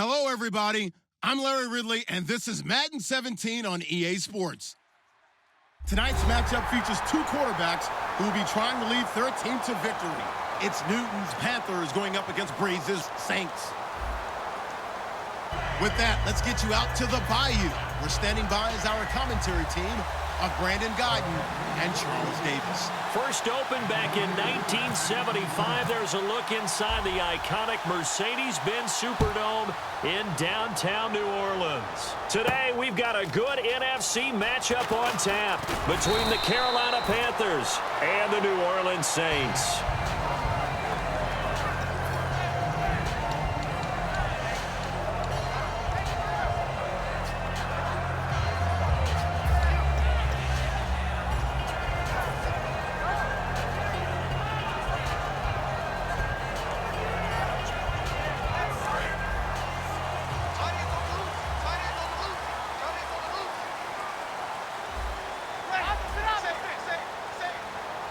Hello, everybody. I'm Larry Ridley, and this is Madden 17 on EA Sports. Tonight's matchup features two quarterbacks who will be trying to lead their team to victory. It's Newton's Panthers going up against Breeze's Saints. With that, let's get you out to the Bayou. We're standing by as our commentary team of Brandon Guyton and Charles Davis. First opened back in 1975. There's a look inside the iconic Mercedes-Benz Superdome in downtown New Orleans. Today, we've got a good NFC matchup on tap between the Carolina Panthers and the New Orleans Saints.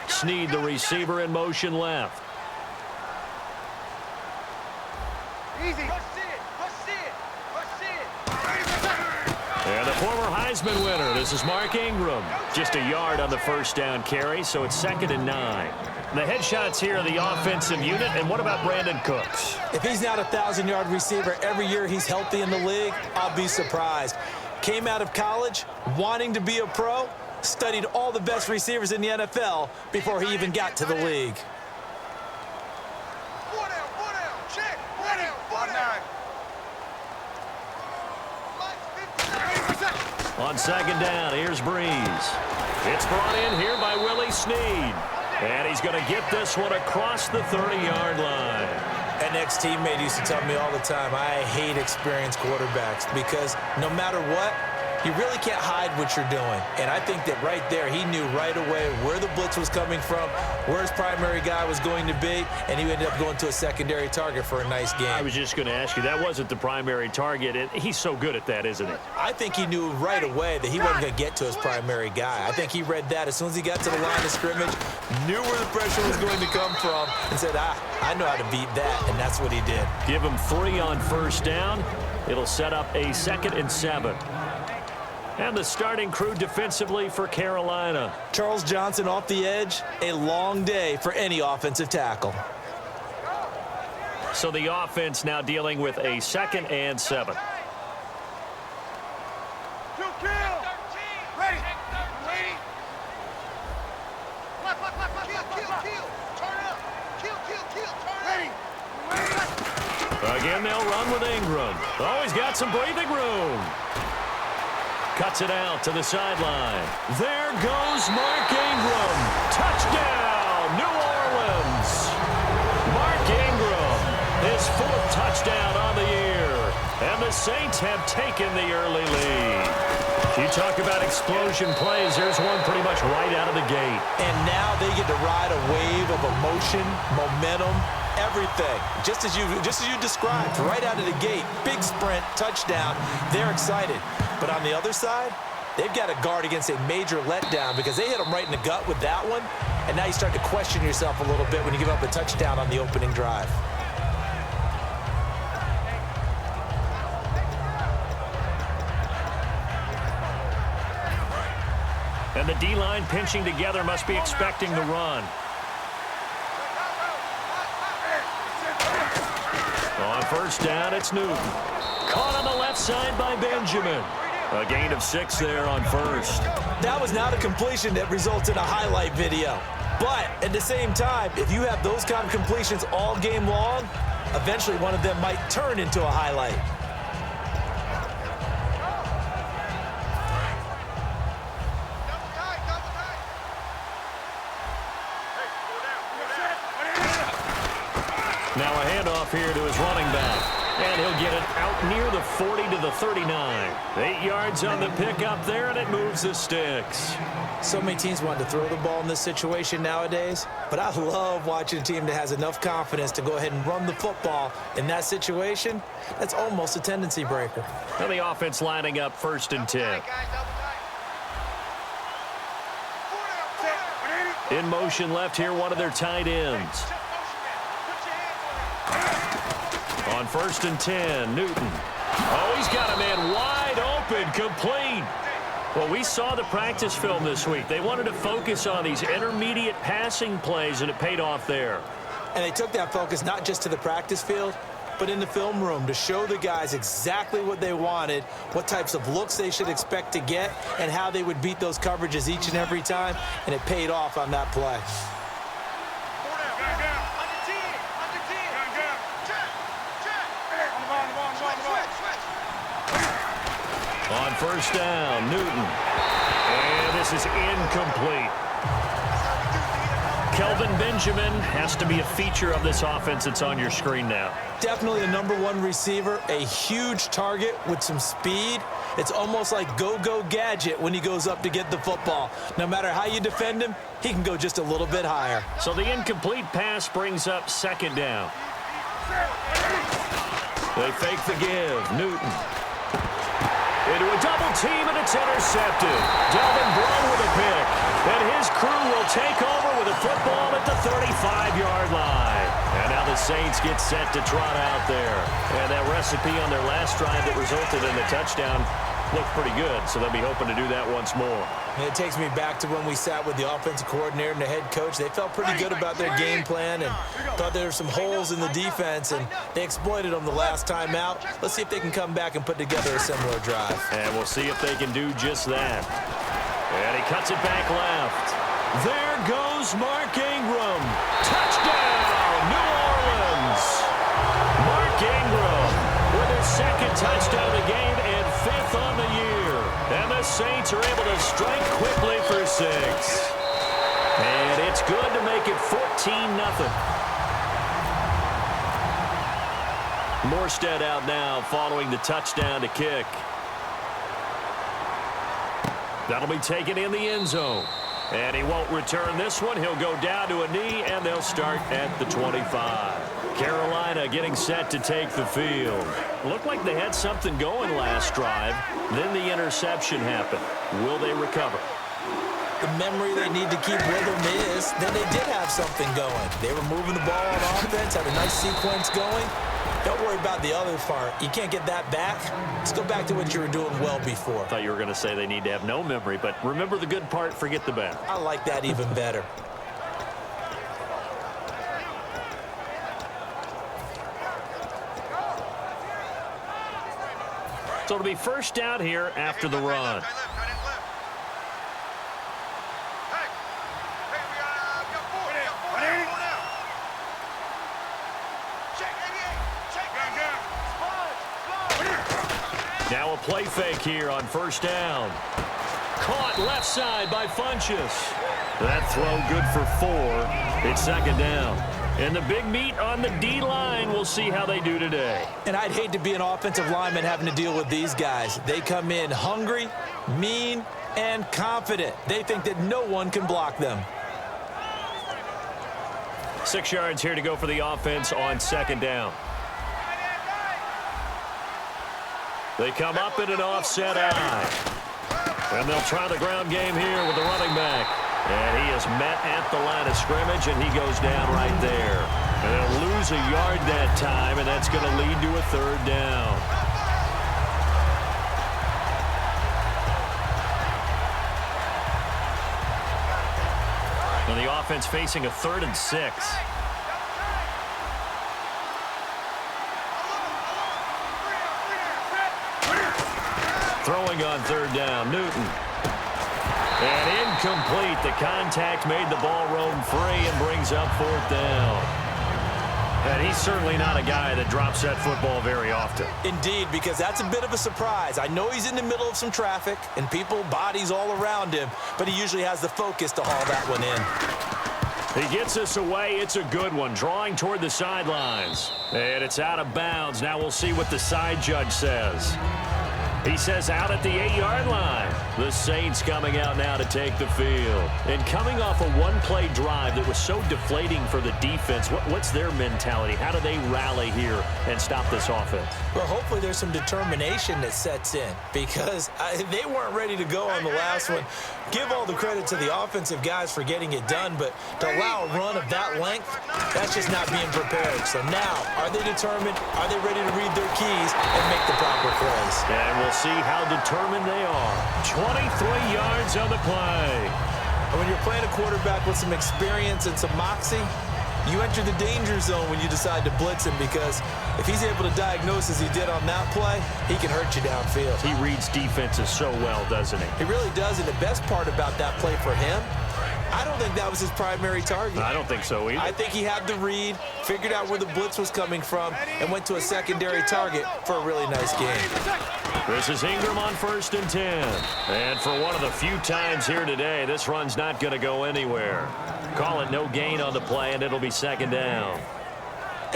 Snead, the receiver, in motion left. Easy. And the former Heisman winner, this is Mark Ingram. Just a yard on the first down carry, so it's 2nd and 9. The headshots here are the offensive unit, and what about Brandon Cooks? If he's not a 1,000-yard receiver every year he's healthy in the league, I'll be surprised. Came out of college wanting to be a pro, studied all the best receivers in the NFL before he even got to the league. On 2nd down, here's Breeze. It's brought in here by Willie Snead. And he's going to get this one across the 30-yard line. An ex-teammate used to tell me all the time, I hate experienced quarterbacks because no matter what, you really can't hide what you're doing. And I think that right there, he knew right away where the blitz was coming from, where his primary guy was going to be, and he ended up going to a secondary target for a nice game. I was just going to ask you, that wasn't the primary target. He's so good at that, isn't he? I think he knew right away that he wasn't going to get to his primary guy. I think he read that as soon as he got to the line of scrimmage, knew where the pressure was going to come from, and said, I know how to beat that, and that's what he did. Give him 3 on first down. It'll set up a 2nd and 7. And the starting crew defensively for Carolina. Charles Johnson off the edge, a long day for any offensive tackle. So the offense now dealing with a 2nd and 7. Again, they'll run with Ingram. Oh, he's got some breathing room. Cuts it out to the sideline. There goes Mark Ingram. Touchdown, New Orleans. Mark Ingram, his 4th touchdown on the year. And the Saints have taken the early lead. You talk about explosion plays. There's one pretty much right out of the gate. And now they get to ride a wave of emotion, momentum, everything. Just as you described, right out of the gate, big sprint, touchdown. They're excited. But on the other side, they've got to guard against a major letdown because they hit them right in the gut with that one. And now you start to question yourself a little bit when you give up a touchdown on the opening drive. And the D-line pinching together must be expecting the run. On first down, it's Newton. Caught on the left side by Benjamin. A gain of 6 there on first. That was not a completion that results in a highlight video. But at the same time, if you have those kind of completions all game long, eventually one of them might turn into a highlight. Now a handoff here to his running back. And he'll get it out near the 40 to the 39. 8 yards on the pickup there, and it moves the sticks. So many teams want to throw the ball in this situation nowadays, but I love watching a team that has enough confidence to go ahead and run the football in that situation. That's almost a tendency breaker. Now the offense lining up 1st and 10. In motion left here, one of their tight ends. On 1st and 10, Newton. Oh, he's got a man wide open, complete. Well, we saw the practice film this week. They wanted to focus on these intermediate passing plays, and it paid off there. And they took that focus not just to the practice field, but in the film room to show the guys exactly what they wanted, what types of looks they should expect to get, and how they would beat those coverages each and every time, and it paid off on that play. On 1st down, Newton. And this is incomplete. Kelvin Benjamin has to be a feature of this offense that's on your screen now. Definitely a #1 receiver, a huge target with some speed. It's almost like go-go gadget when he goes up to get the football. No matter how you defend him, he can go just a little bit higher. So the incomplete pass brings up 2nd down. They fake the give. Newton. Into a double team, and it's intercepted. Delvin Brown with a pick. And his crew will take over with a football at the 35-yard line. And now the Saints get set to trot out there. And that recipe on their last drive that resulted in the touchdown looked pretty good, so they'll be hoping to do that once more. And it takes me back to when we sat with the offensive coordinator and the head coach. They felt pretty good about their game plan and thought there were some holes in the defense, and they exploited them the last time out. Let's see if they can come back and put together a similar drive. And we'll see if they can do just that. And he cuts it back left. There goes Mark Ingram. Touchdown, New Orleans. Mark Ingram with his 2nd touchdown of the game and 5th on the year. And the Saints are able to strike quickly for 6. And it's good to make it 14-0. Morstead out now following the touchdown to kick. That'll be taken in the end zone. And he won't return this one. He'll go down to a knee, and they'll start at the 25. Carolina getting set to take the field. Looked like they had something going last drive. Then the interception happened. Will they recover? The memory they need to keep with them is that they did have something going. They were moving the ball on offense, had a nice sequence going. Don't worry about the other part. You can't get that back. Let's go back to what you were doing well before. I thought you were going to say they need to have no memory, but remember the good part, forget the bad. I like that even better. So it'll be 1st down here after the run. Now a play fake here on 1st down. Caught left side by Funchess. That throw good for 4. It's 2nd down. And the big meat on the D-line, we'll see how they do today. And I'd hate to be an offensive lineman having to deal with these guys. They come in hungry, mean, and confident. They think that no one can block them. 6 yards here to go for the offense on 2nd down. They come up in an offset eye. And they'll try the ground game here with the running back. And he is met at the line of scrimmage, and he goes down right there. And they'll lose a yard that time, and that's going to lead to a 3rd down. And the offense facing a 3rd and 6. Throwing on 3rd down, Newton. And incomplete. The contact made the ball roam free and brings up 4th down. And he's certainly not a guy that drops that football very often. Indeed, because that's a bit of a surprise. I know he's in the middle of some traffic and people, bodies all around him, but he usually has the focus to haul that one in. He gets us away. It's a good one, drawing toward the sidelines. And it's out of bounds. Now we'll see what the side judge says. He says out at the 8-yard line. The Saints coming out now to take the field. And coming off a one-play drive that was so deflating for the defense, what's their mentality? How do they rally here and stop this offense? Well, hopefully there's some determination that sets in because they weren't ready to go on the last one. Give all the credit to the offensive guys for getting it done, but to allow a run of that length, that's just not being prepared. So now, are they determined? Are they ready to read their keys and make the proper plays? And we'll see how determined they are. 23 yards on the play. And when you're playing a quarterback with some experience and some moxie, you enter the danger zone when you decide to blitz him because if he's able to diagnose as he did on that play, he can hurt you downfield. He reads defenses so well, doesn't he? He really does, and the best part about that play for him, I don't think that was his primary target. I don't think so either. I think he had the read, figured out where the blitz was coming from, and went to a secondary target for a really nice game. This is Ingram on 1st and 10. And for one of the few times here today, this run's not going to go anywhere. Call it no gain on the play, and it'll be 2nd down.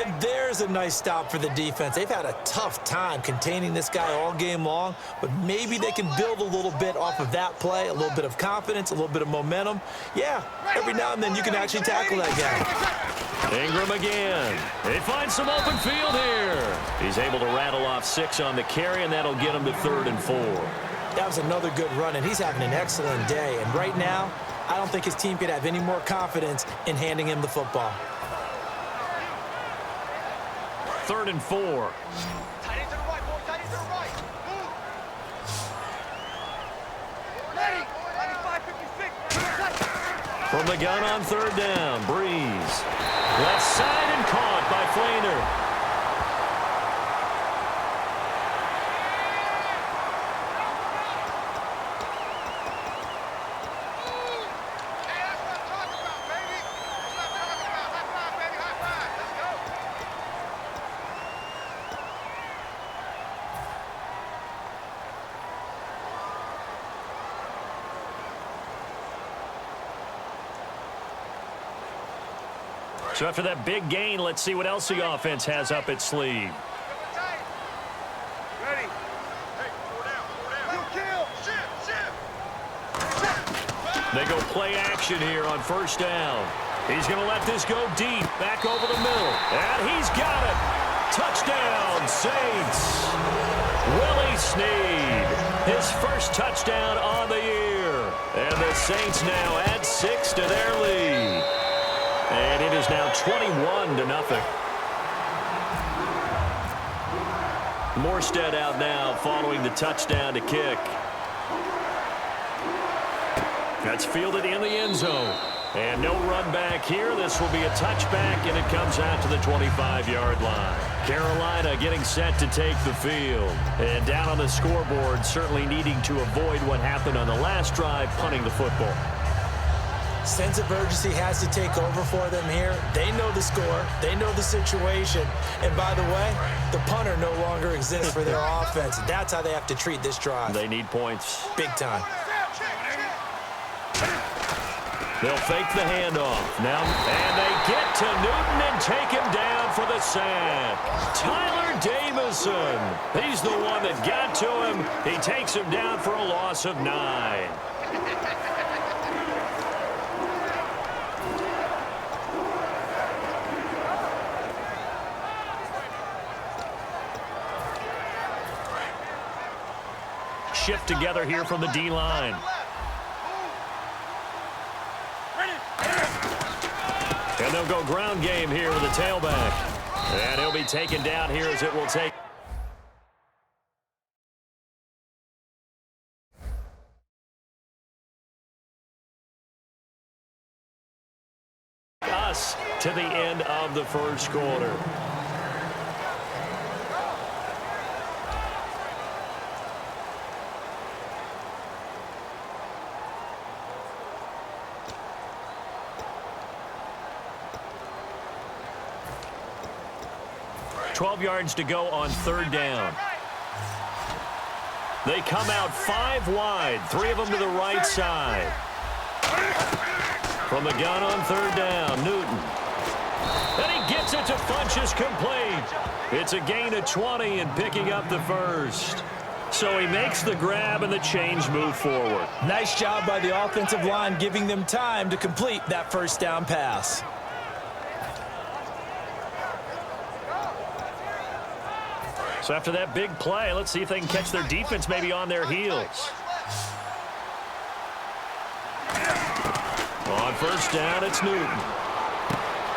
And there's a nice stop for the defense. They've had a tough time containing this guy all game long, but maybe they can build a little bit off of that play, a little bit of confidence, a little bit of momentum. Yeah, every now and then you can actually tackle that guy. Ingram again. They find some open field here. He's able to rattle off 6 on the carry, and that'll get him to 3rd and 4. That was another good run, and he's having an excellent day. And right now, I don't think his team could have any more confidence in handing him the football. 3rd and 4. Tight end to the right, boy. Tight end to the right. Move. Ready. 95-56. From the gun on 3rd down, Breeze. Left side and caught by Flainer. So after that big gain, let's see what else the offense has up its sleeve. Ready. Hey, kill. Shift. They go play action here on 1st down. He's going to let this go deep, back over the middle. And he's got it. Touchdown, Saints. Willie Snead, his first touchdown on the year. And the Saints now add 6 to their lead. And it is now 21-0. Morstead out now following the touchdown to kick. That's fielded in the end zone. And no run back here. This will be a touchback, and it comes out to the 25-yard line. Carolina getting set to take the field. And down on the scoreboard, certainly needing to avoid what happened on the last drive, punting the football. Sense of urgency has to take over for them here. They know the score. They know the situation. And by the way, the punter no longer exists for their offense. That's how they have to treat this drive. They need points. Big time. They'll fake the handoff now. And they get to Newton and take him down for the sack. Tyler Davison. He's the one that got to him. He takes him down for a loss of 9. Shift together here from the D-line. And they'll go ground game here with a tailback. And he'll be taken down here as it will take us to the end of the first quarter. .12 yards to go on 3rd down. They come out 5 wide, 3 of them to the right side. From the gun on 3rd down, Newton. And he gets it to Funchess complete. It's a gain of 20 and picking up the first. So he makes the grab and the change move forward. Nice job by the offensive line, giving them time to complete that first down pass. So after that big play, let's see if they can catch their defense maybe on their heels. On first down, it's Newton.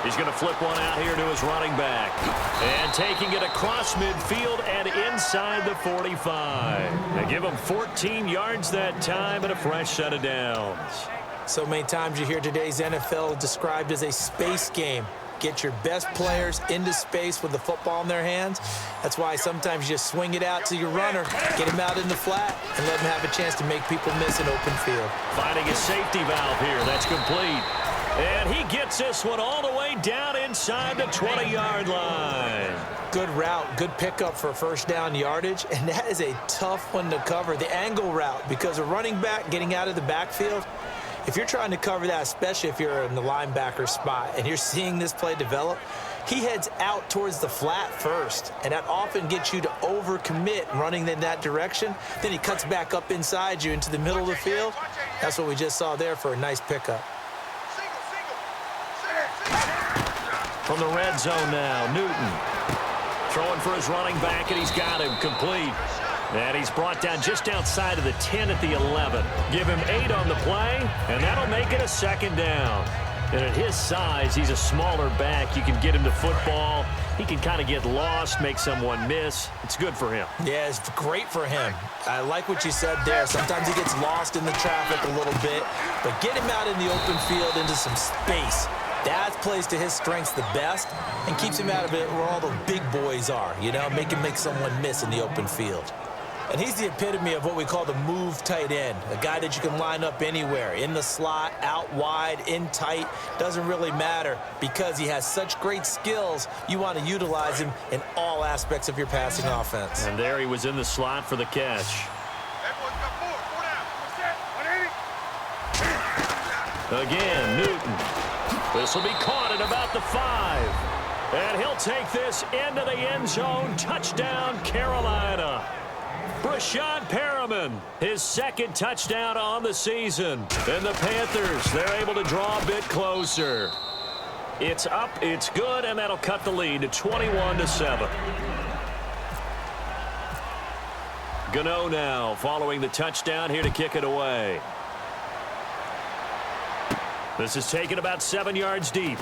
He's going to flip one out here to his running back. And taking it across midfield and inside the 45. They give him 14 yards that time and a fresh set of downs. So many times you hear today's NFL described as a space game. Get your best players into space with the football in their hands. That's why sometimes you just swing it out to your runner, get him out in the flat, and let him have a chance to make people miss an open field. Finding a safety valve here. That's complete. And he gets this one all the way down inside the 20-yard line. Good route, good pickup for first down yardage, and that is a tough one to cover, the angle route, because a running back getting out of the backfield, if you're trying to cover that, especially if you're in the linebacker spot and you're seeing this play develop, he heads out towards the flat first, and that often gets you to overcommit running in that direction. Then he cuts back up inside you into the middle of the field. That's what we just saw there for a nice pickup. From the red zone now, Newton throwing for his running back, and he's got him complete. And he's brought down just outside of the 10 at the 11. Give him 8 on the play, and that'll make it a second down. And at his size, he's a smaller back. You can get him to football. He can kind of get lost, make someone miss. It's good for him. Yeah, it's great for him. I like what you said there. Sometimes he gets lost in the traffic a little bit, but get him out in the open field into some space. That plays to his strengths the best and keeps him out of it where all the big boys are, you know, make him make someone miss in the open field. And he's the epitome of what we call the move tight end, a guy that you can line up anywhere, in the slot, out wide, in tight, doesn't really matter because he has such great skills. You want to utilize him in all aspects of your passing offense. And there he was in the slot for the catch. Again, Newton. This will be caught at about the 5. And he'll take this into the end zone. Touchdown, Carolina. Brashad Perriman, his second touchdown on the season. And the Panthers, they're able to draw a bit closer. It's up, it's good, and that'll cut the lead to 21-7. Gano now following the touchdown here to kick it away. This is taken about 7 yards deep.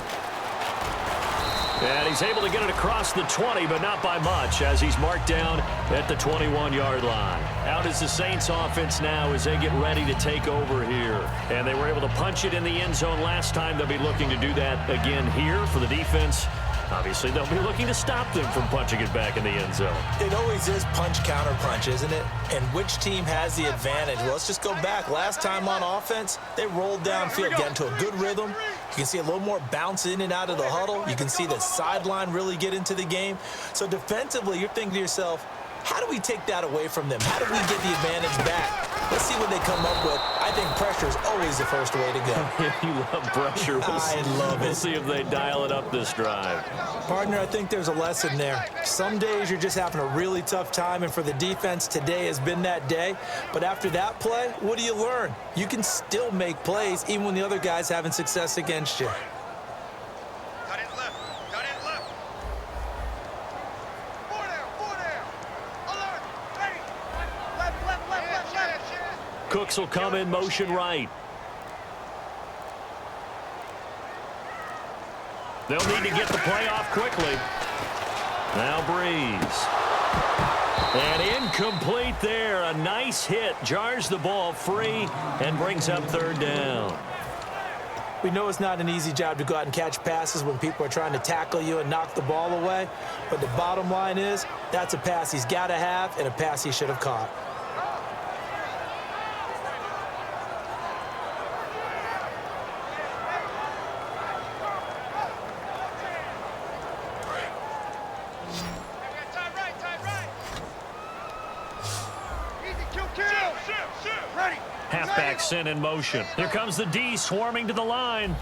And he's able to get it across the 20, but not by much, as he's marked down at the 21-yard line. Out is the Saints offense now as they get ready to take over here. And they were able to punch it in the end zone last time. They'll be looking to do that again here for the defense. Obviously, they'll be looking to stop them from punching it back in the end zone. It always is punch-counter-punch, isn't it? And which team has the advantage? Well, let's just go back. Last time on offense, they rolled downfield, got into a good rhythm. You can see a little more bounce in and out of the huddle. You can see the sideline really get into the game. So defensively, you're thinking to yourself, how do we take that away from them? How do we get the advantage back? Let's see what they come up with. I think pressure is always the first way to go. You love pressure. I love it. We'll see if they dial it up this drive. Partner, I think there's a lesson there. Some days you're just having a really tough time, and for the defense, today has been that day. But after that play, what do you learn? You can still make plays even when the other guy's having success against you. Got it left. Got it left. 4 down. Alert. Ready. Left. Cooks will come in motion right. They'll need to get the play off quickly. Now Breeze. And incomplete there. A nice hit. Jars the ball free and brings up third down. We know it's not an easy job to go out and catch passes when people are trying to tackle you and knock the ball away. But the bottom line is, that's a pass he's got to have and a pass he should have caught. Halfback sent in motion. Here comes the D swarming to the line.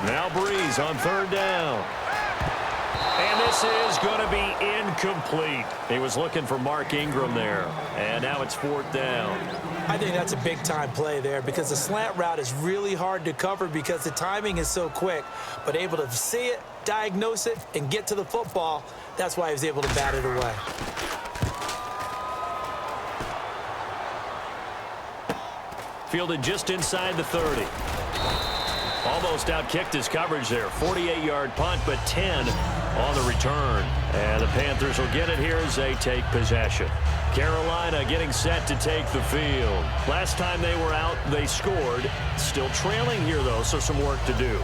Now Breeze on third down. And this is going to be incomplete. He was looking for Mark Ingram there. And now it's 4th down. I think that's a big-time play there because the slant route is really hard to cover because the timing is so quick. But able to see it, diagnose it, and get to the football, that's why he was able to bat it away. Fielded just inside the 30. Almost outkicked his coverage there. 48-yard punt, but 10 on the return. And the Panthers will get it here as they take possession. Carolina getting set to take the field. Last time they were out, they scored. Still trailing here, though, so some work to do.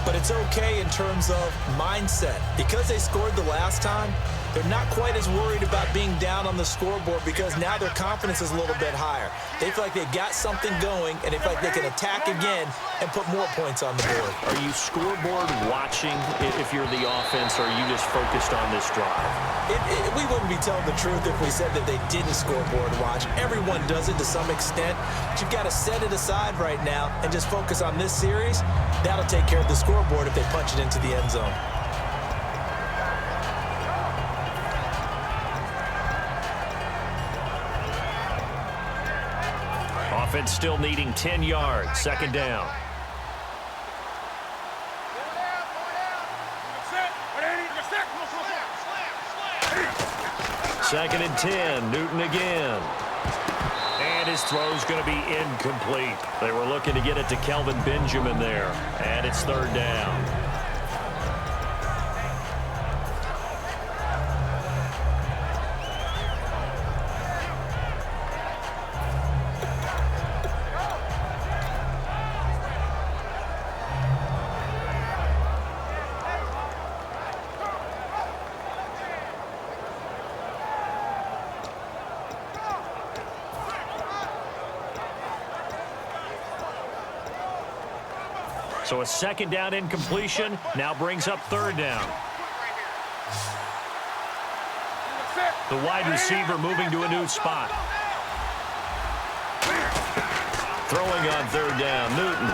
But it's okay in terms of mindset. Because they scored the last time, they're not quite as worried about being down on the scoreboard because now their confidence is a little bit higher. They feel like they've got something going, and they feel like they can attack again and put more points on the board. Are you scoreboard watching if you're the offense, or are you just focused on this drive? We wouldn't be telling the truth if we said that they didn't scoreboard watch. Everyone does it to some extent, but you've got to set it aside right now and just focus on this series. That'll take care of the scoreboard if they punch it into the end zone. Offense still needing 10 yards. 2nd down. Second and 10. Newton again. And his throw's going to be incomplete. They were looking to get it to Kelvin Benjamin there. And it's 3rd down. So a 2nd down incompletion now brings up 3rd down. The wide receiver moving to a new spot. Throwing on 3rd down, Newton.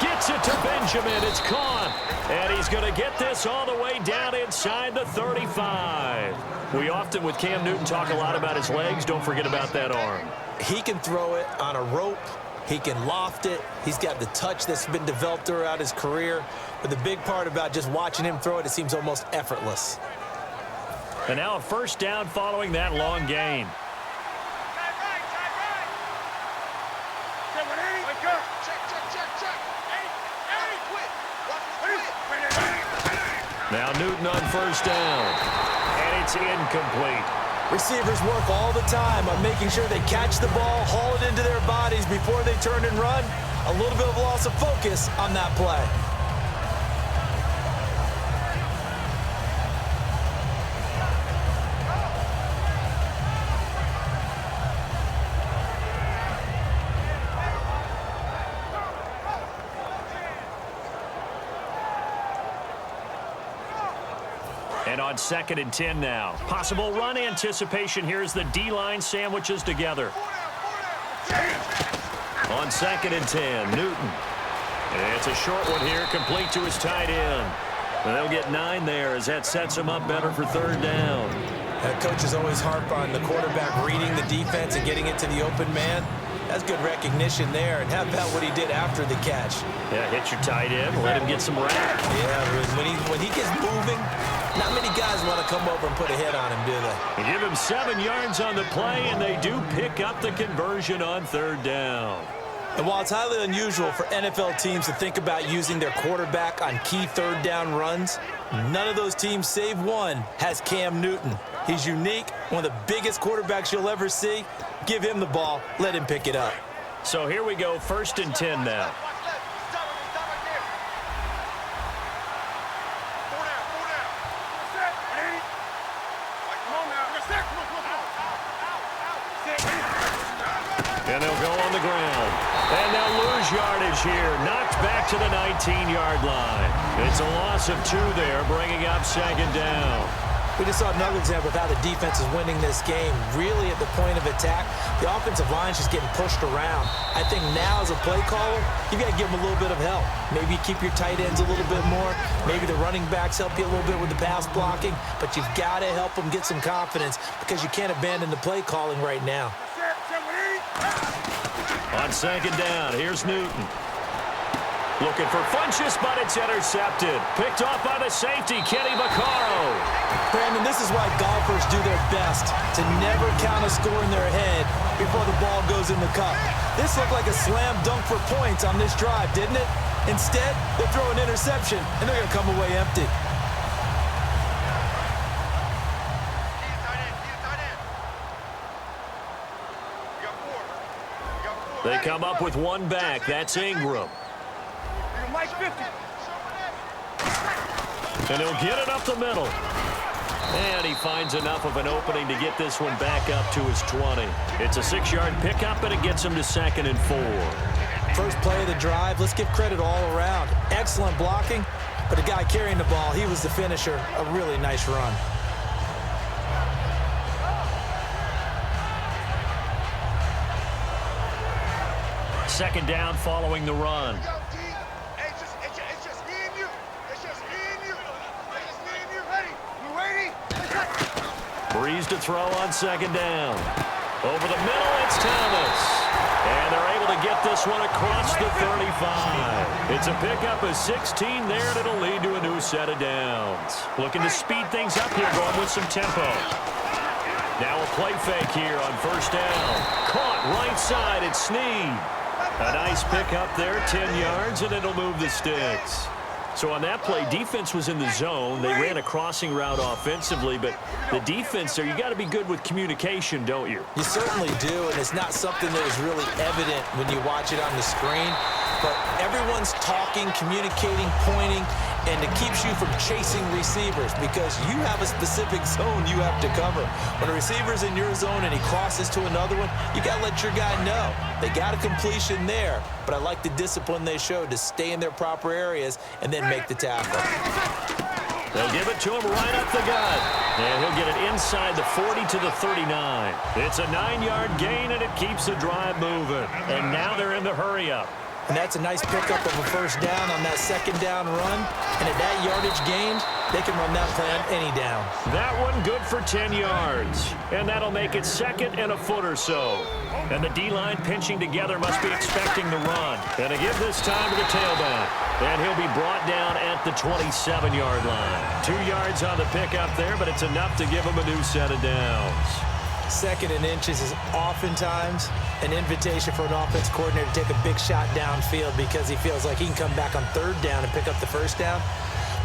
Gets it to Benjamin. It's caught. And he's going to get this all the way down inside the 35. We often, with Cam Newton, talk a lot about his legs. Don't forget about that arm. He can throw it on a rope. He can loft it. He's got the touch that's been developed throughout his career. But the big part about just watching him throw it, it seems almost effortless. And now a 1st down following that long gain. Now Newton on 1st down. And it's incomplete. Receivers work all the time on making sure they catch the ball, haul it into their bodies before they turn and run. A little bit of loss of focus on that play. And on 2nd and 10 now. Possible run anticipation here as the D-line sandwiches together. On 2nd and 10, Newton. And it's a short one here, complete to his tight end. And they'll get 9 there as that sets him up better for 3rd down. Coaches always harp on the quarterback reading the defense and getting it to the open man. That's good recognition there. And how about what he did after the catch? Yeah, hit your tight end, let him get some rap. Yeah, when he gets moving, not many guys want to come over and put a hit on him, do they? They give him 7 yards on the play, and they do pick up the conversion on 3rd down. And while it's highly unusual for NFL teams to think about using their quarterback on key 3rd down runs, none of those teams, save one, has Cam Newton. He's unique, one of the biggest quarterbacks you'll ever see. Give him the ball. Let him pick it up. So here we go, 1st and 10 now. And they'll go on the ground. And they'll lose yardage here. Knocked back to the 19-yard line. It's a loss of 2 there, bringing up 2nd down. We just saw another example of how the defense is winning this game. Really at the point of attack, the offensive line is just getting pushed around. I think now as a play caller, you've got to give them a little bit of help. Maybe you keep your tight ends a little bit more. Maybe the running backs help you a little bit with the pass blocking. But you've got to help them get some confidence because you can't abandon the play calling right now. On second down, here's Newton. Looking for Funchess, but it's intercepted. Picked off by the safety, Kenny Vaccaro. Brandon, this is why golfers do their best to never count a score in their head before the ball goes in the cup. This looked like a slam dunk for points on this drive, didn't it? Instead, they throw an interception, and they're going to come away empty. They come up with one back. That's Ingram. And he'll get it up the middle. And he finds enough of an opening to get this one back up to his 20. It's a 6-yard pickup, and it gets him to 2nd and 4. First play of the drive, let's give credit all around. Excellent blocking, but the guy carrying the ball, he was the finisher. A really nice run. Second down following the run. Breeze to throw on second down. Over the middle, it's Thomas. And they're able to get this one across the 35. It's a pickup of 16 there, and it'll lead to a new set of downs. Looking to speed things up here, going with some tempo. Now a play fake here on first down. Caught right side, it's Snead. A nice pickup there, 10 yards, and it'll move the sticks. So on that play, defense was in the zone. They ran a crossing route offensively, but the defense there, you got to be good with communication, don't you? You certainly do, and it's not something that is really evident when you watch it on the screen. But everyone's talking, communicating, pointing, and it keeps you from chasing receivers because you have a specific zone you have to cover. When a receiver's in your zone and he crosses to another one, you got to let your guy know. They got a completion there, but I like the discipline they showed to stay in their proper areas and then make the tackle. They'll give it to him right up the gut. And he'll get it inside the 40 to the 39. It's a 9-yard gain, and it keeps the drive moving. And now they're in the hurry-up. And that's a nice pickup of a first down on that second down run. And at that yardage gained, they can run that play on any down. That one good for 10 yards. And that'll make it 2nd and a foot or so. And the D-line pinching together must be expecting the run. And to give this time to the tailback. And he'll be brought down at the 27-yard line. 2 yards on the pickup there, but it's enough to give him a new set of downs. 2nd and inches is oftentimes an invitation for an offense coordinator to take a big shot downfield because he feels like he can come back on 3rd down and pick up the first down.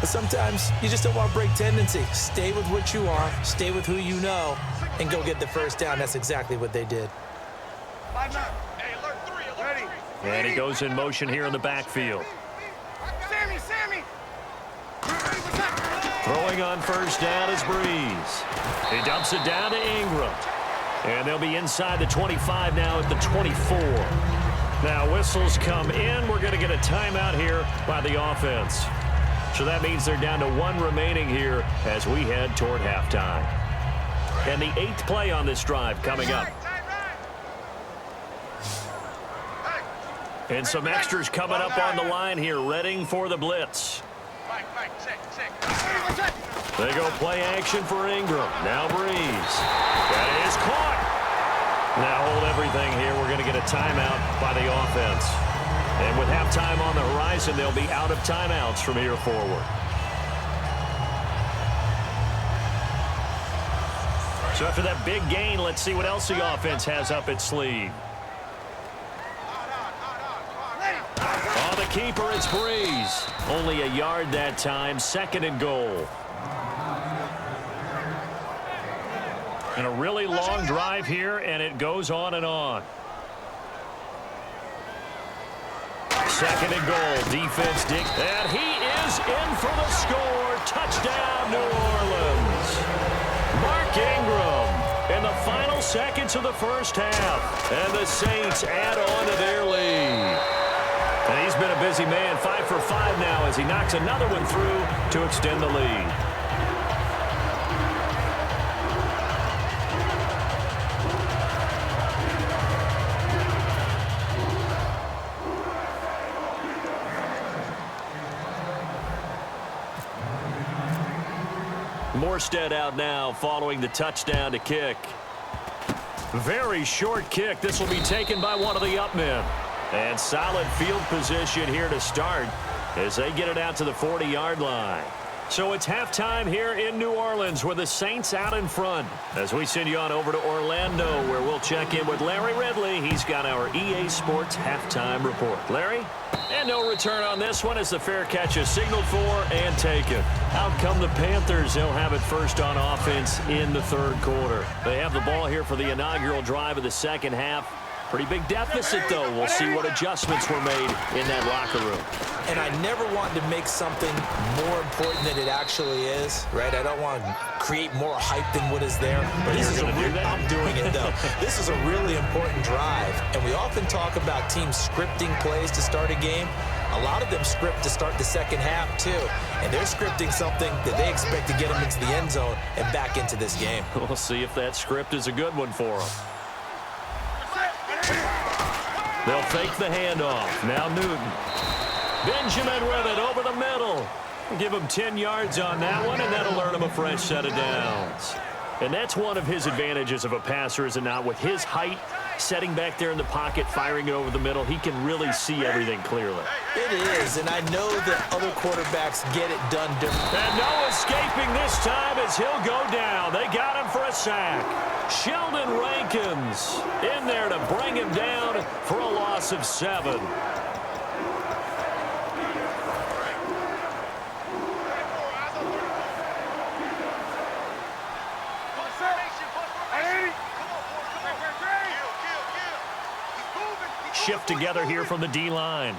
But sometimes you just don't want to break tendency. Stay with what you are, stay with who you know, and go get the first down. That's exactly what they did. And he goes in motion here in the backfield. Sammy! Throwing on first down is Breeze. He dumps it down to Ingram. And they'll be inside the 25 now at the 24. Now whistles come in. We're going to get a timeout here by the offense. So that means they're down to 1 remaining here as we head toward halftime. And the 8th play on this drive coming up. And some extras coming up on the line here, readying for the blitz. They go play action for Ingram. Now Breeze. That is caught. Now hold everything here. We're going to get a timeout by the offense. And with halftime on the horizon, they'll be out of timeouts from here forward. So after that big gain, let's see what else the offense has up its sleeve. On the keeper, it's Breeze. Only a yard that time, 2nd and goal. And a really long drive here, and it goes on and on. 2nd and goal, defense dig. And he is in for the score. Touchdown, New Orleans. Mark Ingram in the final seconds of the first half. And the Saints add on to their lead. And he's been a busy man, 5 for 5 now as he knocks another one through to extend the lead. Morstead out now following the touchdown to kick. Very short kick. This will be taken by one of the up men. And solid field position here to start as they get it out to the 40-yard line. So it's halftime here in New Orleans with the Saints out in front. As we send you on over to Orlando, where we'll check in with Larry Ridley. He's got our EA Sports halftime report. Larry? And no return on this one as the fair catch is signaled for and taken. Out come the Panthers. They'll have it first on offense in the third quarter. They have the ball here for the inaugural drive of the second half. Pretty big deficit, though. We'll see what adjustments were made in that locker room. And I never want to make something more important than it actually is, right? I don't want to create more hype than what is there. But this is I'm doing it, though. This is a really important drive. And we often talk about teams scripting plays to start a game. A lot of them script to start the second half, too. And they're scripting something that they expect to get them into the end zone and back into this game. We'll see if that script is a good one for them. They'll fake the handoff. Now Newton. Benjamin with it over the middle. Give him 10 yards on that one, and that'll earn him a fresh set of downs. And that's one of his advantages of a passer, is it not? With his height, setting back there in the pocket, firing it over the middle, he can really see everything clearly. It is, and I know that other quarterbacks get it done differently. And no escaping this time as he'll go down. They got him for a sack. Sheldon Rankins in there to bring him down for a loss of 7. Shift together here from the D-line.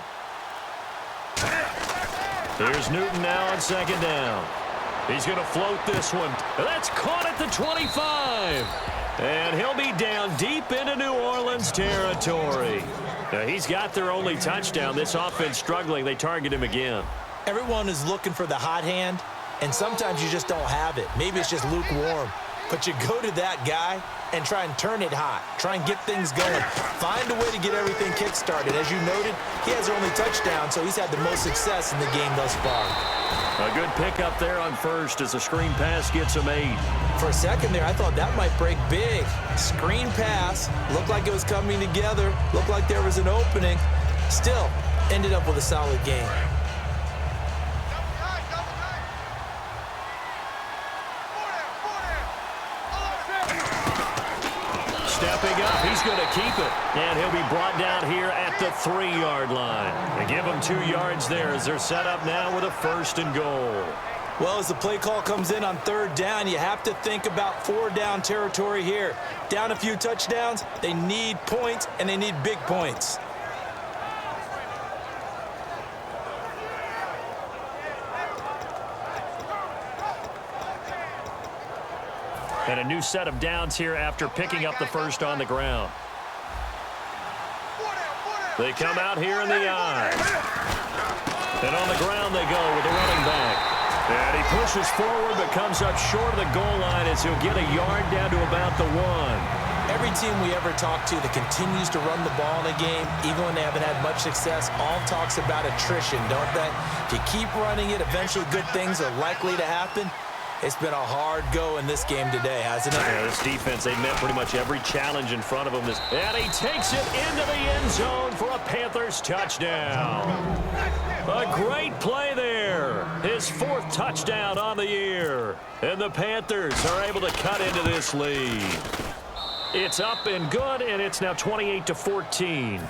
Here's Newton now on second down. He's going to float this one. That's caught at the 25. And he'll be down deep into New Orleans territory. Now, he's got their only touchdown. This offense struggling. They target him again. Everyone is looking for the hot hand, and sometimes you just don't have it. Maybe it's just lukewarm. But you go to that guy and try and turn it hot. Try and get things going. Find a way to get everything kick-started. As you noted, he has their only touchdown, so he's had the most success in the game thus far. A good pickup there on first as the screen pass gets him 8. For a second there, I thought that might break big. Screen pass. Looked like it was coming together. Looked like there was an opening. Still, ended up with a solid game. Stepping up, he's going to keep it. And he'll be brought down here at the 3-yard line. They give him 2 yards there as they're set up now with a 1st and goal. Well, as the play call comes in on 3rd down, you have to think about 4-down territory here. Down a few touchdowns, they need points, and they need big points. And a new set of downs here after picking up the first on the ground. They come out here in the I. And on the ground they go with the running back. And he pushes forward but comes up short of the goal line as he'll get a yard down to about the 1. Every team we ever talk to that continues to run the ball in a game, even when they haven't had much success, all talks about attrition, don't they? If you keep running it, eventually good things are likely to happen. It's been a hard go in this game today, hasn't it? Yeah, this defense, they met pretty much every challenge in front of him. And he takes it into the end zone for a Panthers touchdown. A great play there. His 4th touchdown on the year. And the Panthers are able to cut into this lead. It's up and good, and it's now 28-14.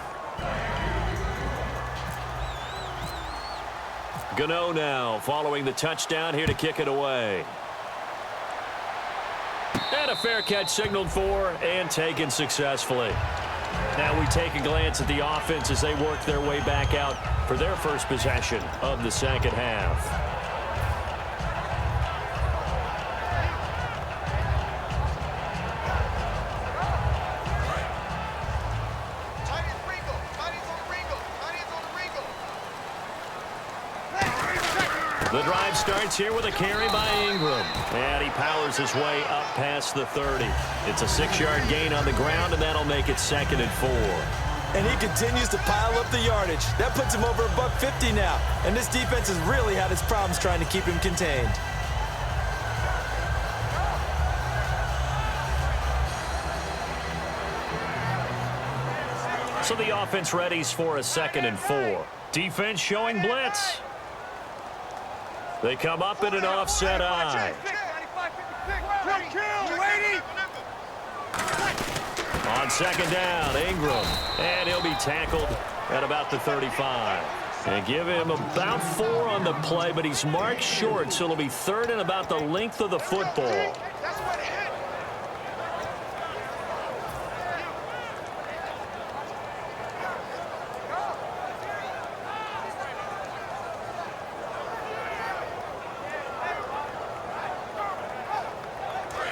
Gano now following the touchdown here to kick it away. And a fair catch signaled for and taken successfully. Now we take a glance at the offense as they work their way back out for their first possession of the second half. The drive starts here with a carry by Ingram. And he powers his way up past the 30. It's a 6-yard gain on the ground, and that'll make it 2nd and 4. And he continues to pile up the yardage. That puts him over $150 now. And this defense has really had its problems trying to keep him contained. So the offense readies for a 2nd and 4. Defense showing blitz. They come up in an offset eye. On 2nd down, Ingram. And he'll be tackled at about the 35. And give him about 4 on the play, but he's marked short, so it'll be 3rd and about the length of the football.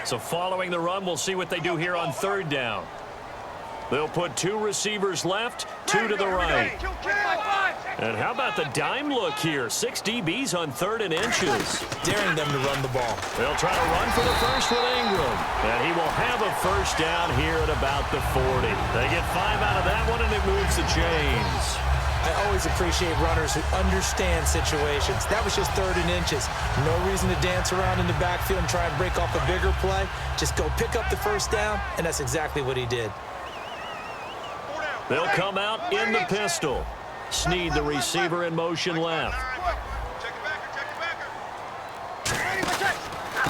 So following the run, we'll see what they do here on 3rd down. They'll put 2 receivers left, 2 to the right. And how about the dime look here? 6 DBs on 3rd and inches. Daring them to run the ball. They'll try to run for the first with Ingram. And he will have a 1st down here at about the 40. They get 5 out of that one, and it moves the chains. I always appreciate runners who understand situations. That was just 3rd and inches. No reason to dance around in the backfield and try and break off a bigger play. Just go pick up the 1st down, and that's exactly what he did. They'll come out in the pistol. Snead, the receiver, in motion left.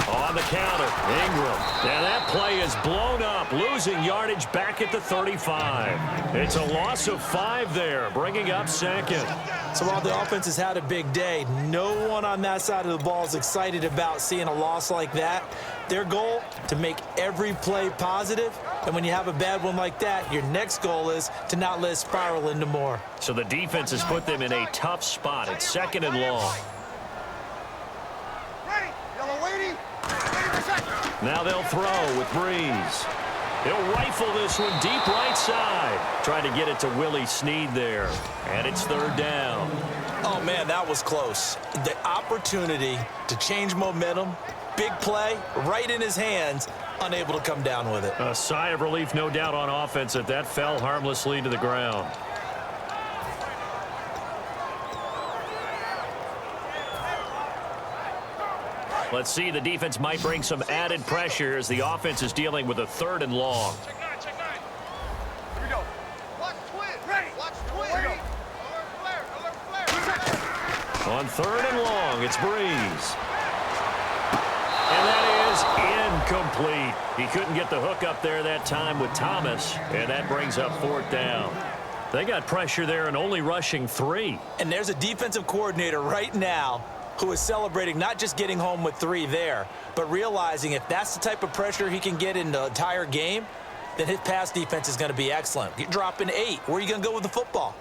On the counter, Ingram. And that play is blown up, losing yardage back at the 35. It's a loss of 5 there, bringing up 2nd. So while the offense has had a big day, no one on that side of the ball is excited about seeing a loss like that. Their goal, to make every play positive. And when you have a bad one like that, your next goal is to not let it spiral into more. So the defense has put them in a tough spot. It's 2nd and long. Now they'll throw with Breeze. He'll rifle this one deep right side. Trying to get it to Willie Snead there. And it's 3rd down. Oh, man, that was close. The opportunity to change momentum, big play, right in his hands, unable to come down with it. A sigh of relief, no doubt, on offense that fell harmlessly to the ground. Let's see, the defense might bring some added pressure as the offense is dealing with a 3rd and long. Check 9, check 9. Here we go. Watch twin. Ready. Watch twin. Alert flare. Alert flare. On 3rd and long, it's Breeze. And that is incomplete. He couldn't get the hook up there that time with Thomas, and that brings up 4th down. They got pressure there and only rushing 3. And there's a defensive coordinator right now who is celebrating not just getting home with 3 there, but realizing if that's the type of pressure he can get in the entire game, then his pass defense is going to be excellent. You're dropping 8. Where are you going to go with the football?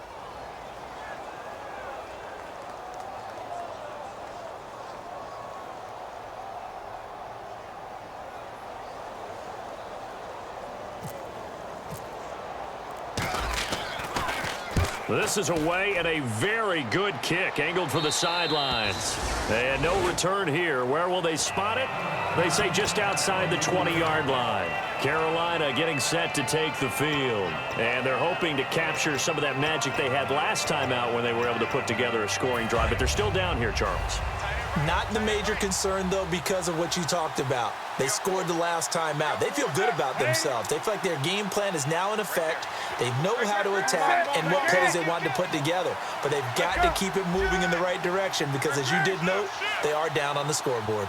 This is away and a very good kick angled for the sidelines. And no return here. Where will they spot it? They say just outside the 20-yard line. Carolina getting set to take the field. And they're hoping to capture some of that magic they had last time out when they were able to put together a scoring drive. But they're still down here, Charles. Not the major concern, though, because of what you talked about. They scored the last time out. They feel good about themselves. They feel like their game plan is now in effect. They know how to attack and what plays they want to put together. But they've got to keep it moving in the right direction because, as you did note, they are down on the scoreboard.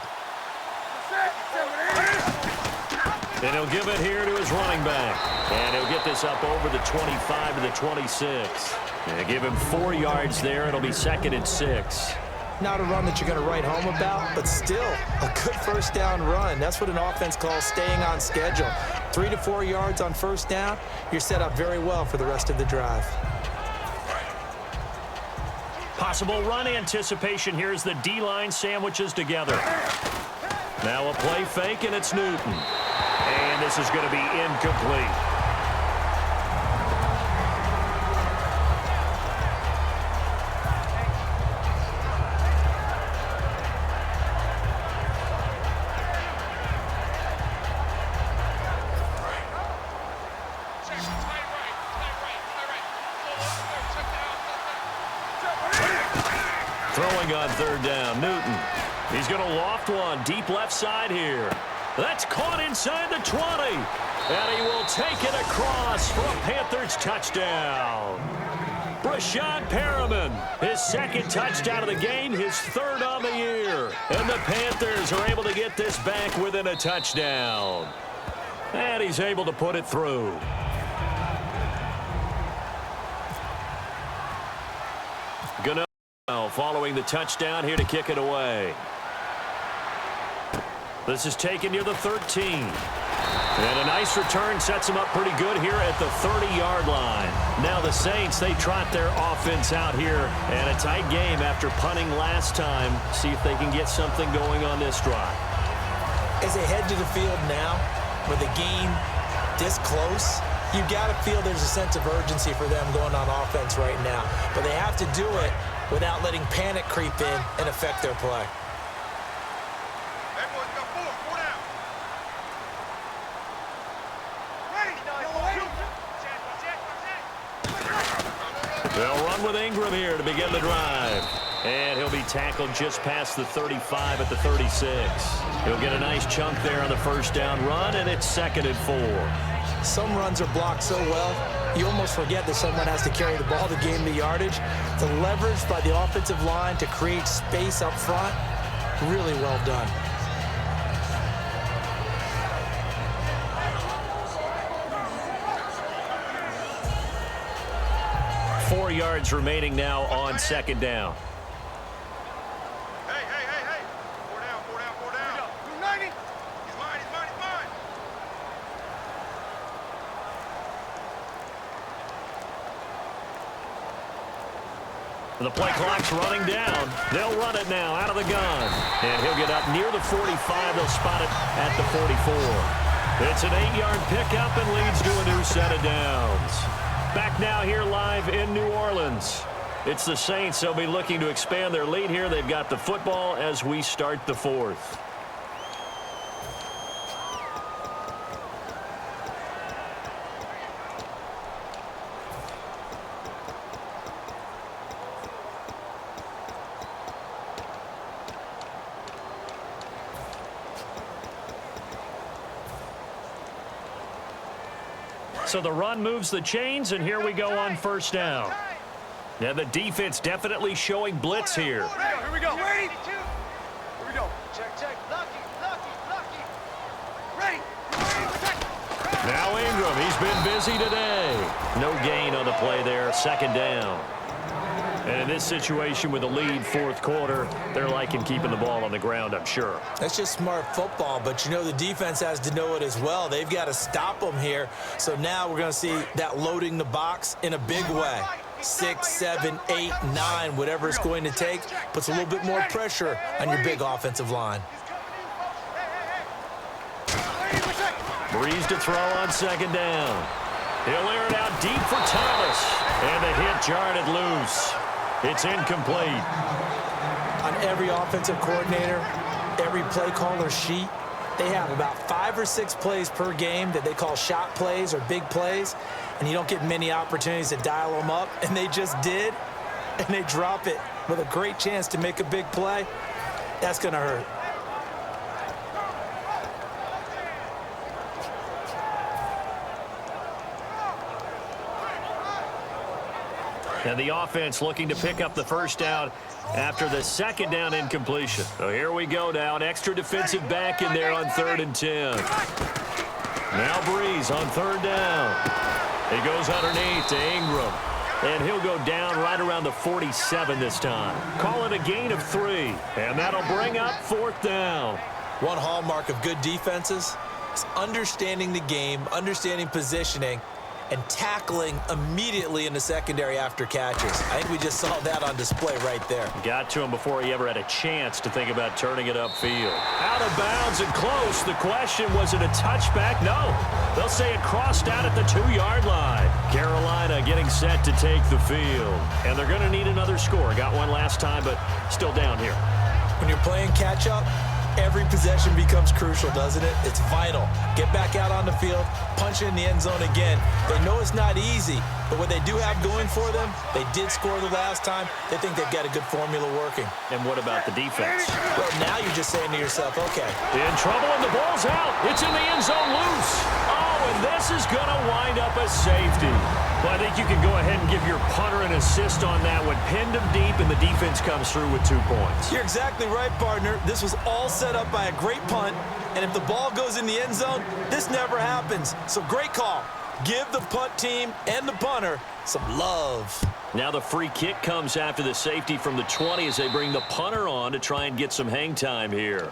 And he'll give it here to his running back. And he'll get this up over the 25 to the 26. And give him 4 yards there. It'll be 2nd and 6. Not a run that you're going to write home about, but still a good 1st down run. That's what an offense calls staying on schedule. 3 to 4 yards on 1st down, you're set up very well for the rest of the drive. Possible run anticipation here as the D-line sandwiches together. Now a play fake, and it's Newton. And this is going to be incomplete. Throwing on 3rd down, Newton. He's going to loft one deep left side here. That's caught inside the 20. And he will take it across for a Panthers touchdown. Brashad Perriman, his second touchdown of the game, his third on the year. And the Panthers are able to get this back within a touchdown. And he's able to put it through. Gano following the touchdown here to kick it away. This is taken near the 13. And a nice return sets them up pretty good here at the 30-yard line. Now the Saints, they trot their offense out here, and a tight game after punting last time. See if they can get something going on this drive. As they head to the field now, with the game this close, you got to feel there's a sense of urgency for them going on offense right now. But they have to do it without letting panic creep in and affect their play. They'll run with Ingram here to begin the drive. And he'll be tackled just past the 35 at the 36. He'll get a nice chunk there on the first down run, and it's 2nd and 4. Some runs are blocked so well, you almost forget that someone has to carry the ball to gain the yardage. The leverage by the offensive line to create space up front, really well done. Four yards remaining now on 2nd down. Hey. 4 down. 290. He's mine. The play clock's running down. They'll run it now out of the gun. And he'll get up near the 45. They'll spot it at the 44. It's an 8-yard pickup and leads to a new set of downs. Back now here live in New Orleans. It's the Saints. They'll be looking to expand their lead here. They've got the football as we start the 4th. So the run moves the chains, and here we go on first down. Now the defense definitely showing blitz here. Here we go. Ready? Here we go. Check. Lucky. Ready. Now Ingram, he's been busy today. No gain on the play there, 2nd down. And in this situation with the lead 4th quarter, they're liking keeping the ball on the ground, I'm sure. That's just smart football, but you know the defense has to know it as well. They've got to stop them here. So now we're going to see that loading the box in a big way. 6, 7, 8, 9, whatever it's going to take, puts a little bit more pressure on your big offensive line. Breeze to throw on 2nd down. He'll air it out deep for Thomas. And the hit jarred it loose. It's incomplete. On every offensive coordinator, every play caller sheet, they have about 5 or 6 plays per game that they call shot plays or big plays, and you don't get many opportunities to dial them up, and they just did, and they drop it with a great chance to make a big play. That's going to hurt. And the offense looking to pick up the first down after the 2nd down incompletion. So here we go now. An extra defensive back in there on 3rd and 10. Now Breeze on 3rd down. He goes underneath to Ingram. And he'll go down right around the 47 this time. Call it a gain of 3. And that'll bring up 4th down. One hallmark of good defenses is understanding the game, understanding positioning, and tackling immediately in the secondary after catches. I think we just saw that on display right there. Got to him before he ever had a chance to think about turning it upfield. Out of bounds and close. The question, was it a touchback? No. They'll say it crossed out at the 2-yard line. Carolina getting set to take the field. And they're going to need another score. Got one last time, but still down here. When you're playing catch-up, every possession becomes crucial, doesn't it? It's vital. Get back out on the field, punch it in the end zone again. They know it's not easy, But what they do have going for them, they did score the last time. They think they've got a good formula working. And what about the defense? Well, now you're just saying to yourself, okay. In trouble, and the ball's out. It's in the end zone loose. Oh, and this is going to wind up a safety. Well, I think you can go ahead and give your punter an assist on that one. Pinned him deep, and the defense comes through with 2 points. You're exactly right, partner. This was all set up by a great punt, and if the ball goes in the end zone, this never happens. So great call. Give the punt team and the punter some love. Now the free kick comes after the safety from the 20 as they bring the punter on to try and get some hang time here.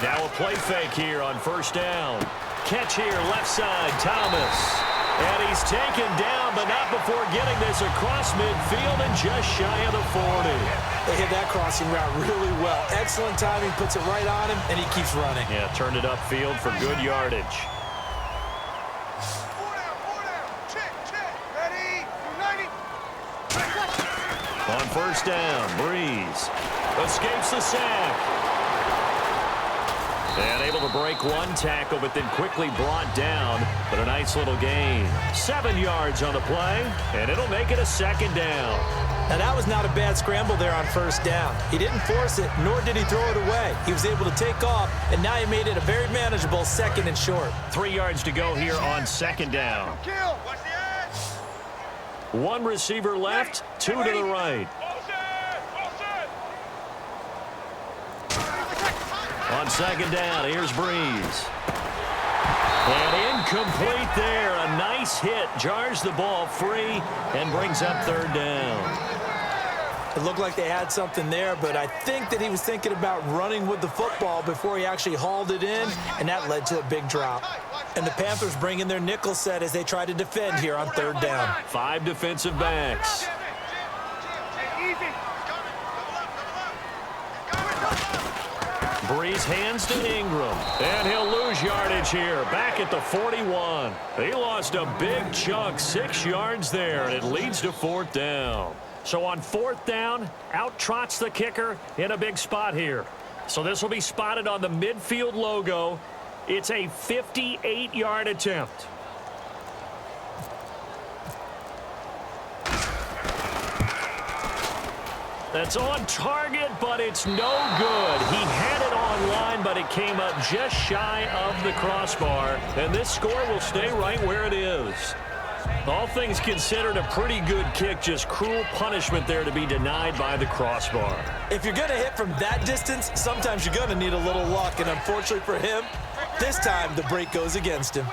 Now a play fake here on first down. Catch here, left side, Thomas. And he's taken down, but not before getting this across midfield and just shy of the 40. They hit that crossing route really well. Excellent timing, puts it right on him, and he keeps running. Yeah, turned it upfield for good yardage. On first down, Breeze escapes the sack. And able to break one tackle, but then quickly brought down. But a nice little gain. 7 yards on the play, and it'll make it a second down. Now, that was not a bad scramble there on first down. He didn't force it, nor did he throw it away. He was able to take off, and now he made it a very manageable 2nd and short. 3 yards to go here on second down. One receiver left, 2 to the right. On second down, here's Breeze. And incomplete there. A nice hit. Jars the ball free and brings up third down. It looked like they had something there, but I think that he was thinking about running with the football before he actually hauled it in, and that led to a big drop. And the Panthers bring in their nickel set as they try to defend here on third down. 5 defensive backs. Breeze hands to Ingram, and he'll lose yardage here, back at the 41. He lost a big chunk, 6 yards there, and it leads to fourth down. So on fourth down, out trots the kicker in a big spot here. So this will be spotted on the midfield logo. It's a 58-yard attempt. That's on target, but it's no good. He had it on line, but it came up just shy of the crossbar. And this score will stay right where it is. All things considered, a pretty good kick, just cruel punishment there to be denied by the crossbar. If you're going to hit from that distance, sometimes you're going to need a little luck. And unfortunately for him, this time the break goes against him.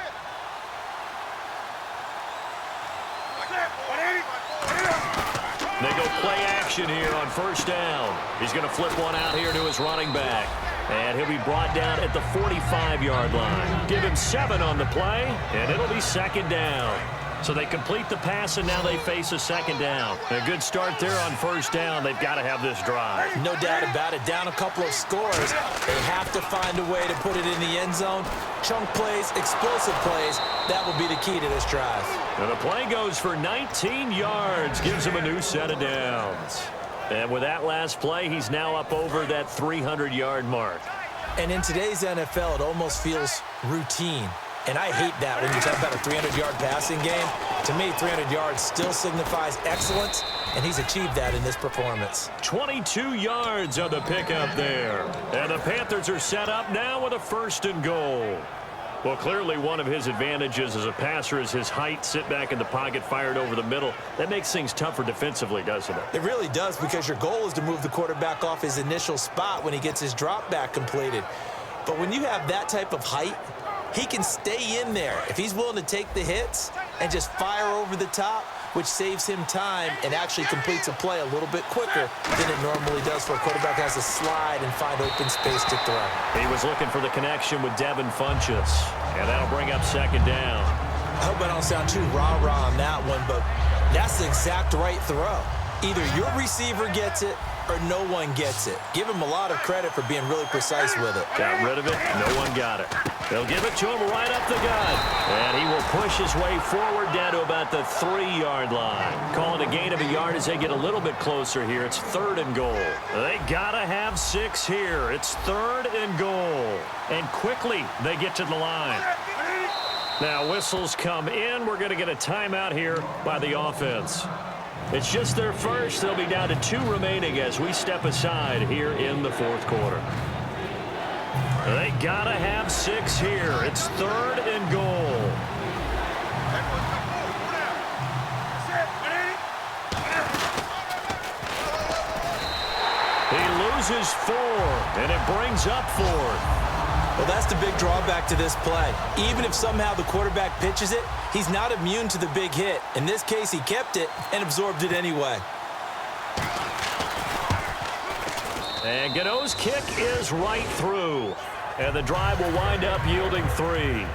They go play action here on first down. He's going to flip one out here to his running back. And he'll be brought down at the 45-yard line. Give him 7 on the play, and it'll be second down. So they complete the pass, and now they face a second down. A good start there on first down. They've got to have this drive. No doubt about it. Down a couple of scores. They have to find a way to put it in the end zone. Chunk plays, explosive plays. That will be the key to this drive. And the play goes for 19 yards. Gives him a new set of downs. And with that last play, he's now up over that 300-yard mark. And in today's NFL, it almost feels routine. And I hate that when you talk about a 300-yard passing game. To me, 300 yards still signifies excellence, and he's achieved that in this performance. 22 yards on the pickup there. And the Panthers are set up now with a 1st and goal. Well, clearly one of his advantages as a passer is his height. Sit back in the pocket, fired over the middle. That makes things tougher defensively, doesn't it? It really does, because your goal is to move the quarterback off his initial spot when he gets his drop back completed. But when you have that type of height, he can stay in there if he's willing to take the hits and just fire over the top, which saves him time and actually completes a play a little bit quicker than it normally does for a quarterback who has to slide and find open space to throw. He was looking for the connection with Devin Funchess, and that'll bring up second down. I hope I don't sound too rah-rah on that one, but that's the exact right throw. Either your receiver gets it or no one gets it. Give him a lot of credit for being really precise with it. Got rid of it. No one got it. They'll give it to him right up the gut. And he will push his way forward down to about the 3-yard line. Calling a gain of a yard as they get a little bit closer here. It's 3rd and goal. They got to have 6 here. It's 3rd and goal. And quickly they get to the line. Now whistles come in. We're going to get a timeout here by the offense. It's just their first. They'll be down to 2 remaining as we step aside here in the 4th quarter. They got to have 6 here. It's 3rd and goal. He loses 4, and it brings up 4th. Well, that's the big drawback to this play. Even if somehow the quarterback pitches it, he's not immune to the big hit. In this case, he kept it and absorbed it anyway. And Gano's kick is right through. And the drive will wind up yielding 3.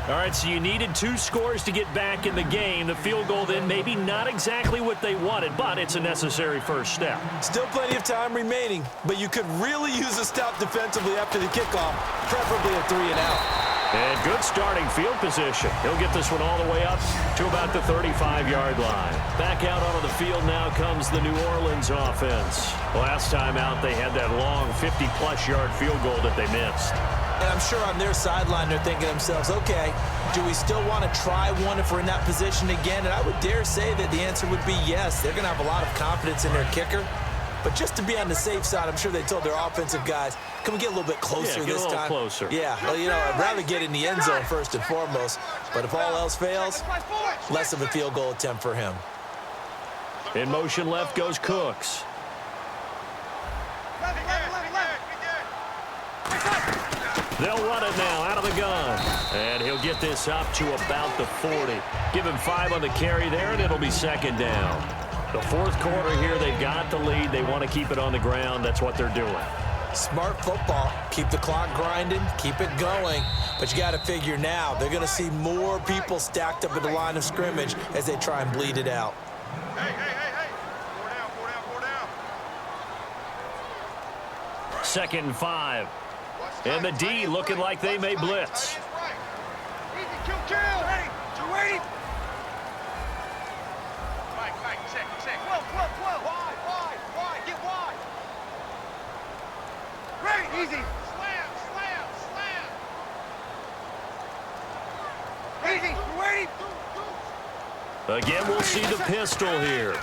All right, so you needed 2 scores to get back in the game. The field goal then maybe not exactly what they wanted, but it's a necessary first step. Still plenty of time remaining, but you could really use a stop defensively after the kickoff, preferably a 3-and-out. And good starting field position. He'll get this one all the way up to about the 35-yard line. Back out onto the field now comes the New Orleans offense. Last time out, they had that long 50-plus yard field goal that they missed. And I'm sure on their sideline they're thinking to themselves, okay, do we still want to try one if we're in that position again? And I would dare say that the answer would be yes. They're going to have a lot of confidence in their kicker. But just to be on the safe side, I'm sure they told their offensive guys, can we get a little bit closer this time? Get a little closer. Yeah, well, you know, I'd rather get in the end zone first and foremost. But if all else fails, less of a field goal attempt for him. In motion left goes Cooks. They'll run it now out of the gun. And he'll get this up to about the 40. Give him 5 on the carry there, and it'll be 2nd down. The 4th quarter here, they've got the lead. They want to keep it on the ground. That's what they're doing. Smart football. Keep the clock grinding. Keep it going. But you got to figure now, they're going to see more people stacked up at the line of scrimmage as they try and bleed it out. Hey. 4 down. 2nd and 5. And the D looking like they may blitz. Easy, kill. Ready. 280. Mike, check. Whoa. Wide. Get wide. Ready. Easy. Slam. Easy. 280. Again, we'll see the pistol here.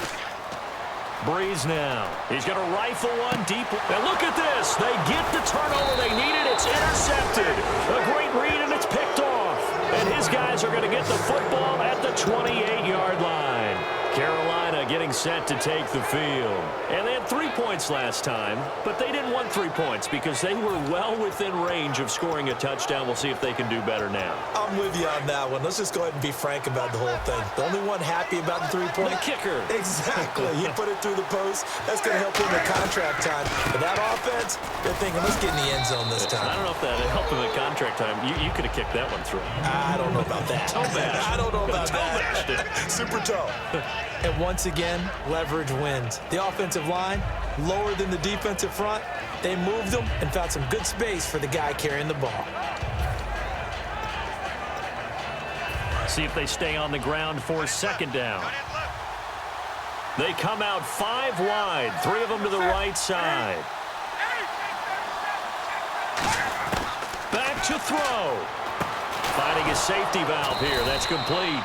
Breeze now. He's going to rifle one deep. Now look at this. They get the turnover they needed. It's intercepted. A great read, and it's picked off. And his guys are going to get the football at the 28-yard line. Carolina getting set to take the field. And they had 3 points last time, but they didn't want 3 points because they were well within range of scoring a touchdown. We'll see if they can do better now. I'm with you on that one. Let's just go ahead and be frank about the whole thing. The only one happy about the 3-point. The kicker. Exactly. He put it through the post. That's going to help him in contract time. But that offense, they're thinking, let's get in the end zone this time. I don't know if that helped him in contract time. You could have kicked that one through. I don't know about that. Toe bash. I don't know about Toe that. bashed it. Super toe. And once again, leverage wins. The offensive line, lower than the defensive front. They moved them and found some good space for the guy carrying the ball. See if they stay on the ground for 2nd down. They come out 5 wide, 3 of them to the right side. Back to throw. Finding a safety valve here. That's complete.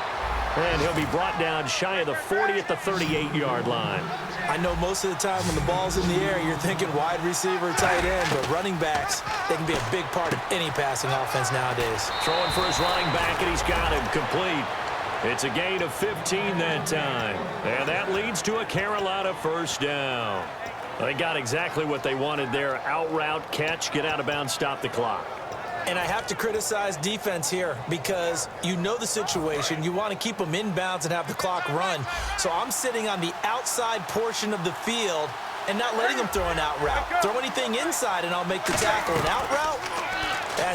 And he'll be brought down shy of the 40 at the 38-yard line. I know most of the time when the ball's in the air, you're thinking wide receiver, tight end, but running backs, they can be a big part of any passing offense nowadays. Throwing for his running back, and he's got him complete. It's a gain of 15 that time. And that leads to a Carolina first down. They got exactly what they wanted there. Out route, catch, get out of bounds, stop the clock. And I have to criticize defense here because you know the situation. You want to keep them inbounds and have the clock run. So I'm sitting on the outside portion of the field and not letting them throw an out route. Throw anything inside and I'll make the tackle. An out route?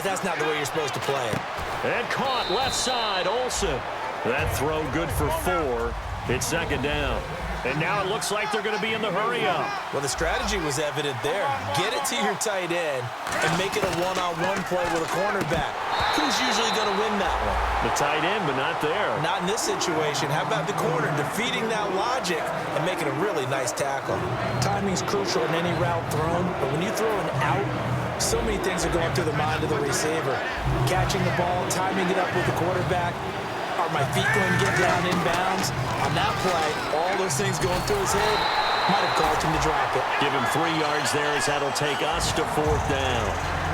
That's not the way you're supposed to play it. And caught left side, Olsen. That throw good for 4. It's second down. And now it looks like they're going to be in the hurry-up. Well, the strategy was evident there. Get it to your tight end and make it a one-on-one play with a cornerback. Who's usually going to win that one? The tight end, but not there. Not in this situation. How about the corner defeating that logic and making a really nice tackle? Timing's crucial in any route thrown, but when you throw an out, so many things are going through the mind of the receiver. Catching the ball, timing it up with the quarterback. Are my feet going to get down inbounds? On that play, all those things going through his head might have caused him to drop it. Give him 3 yards there as that'll take us to 4th down.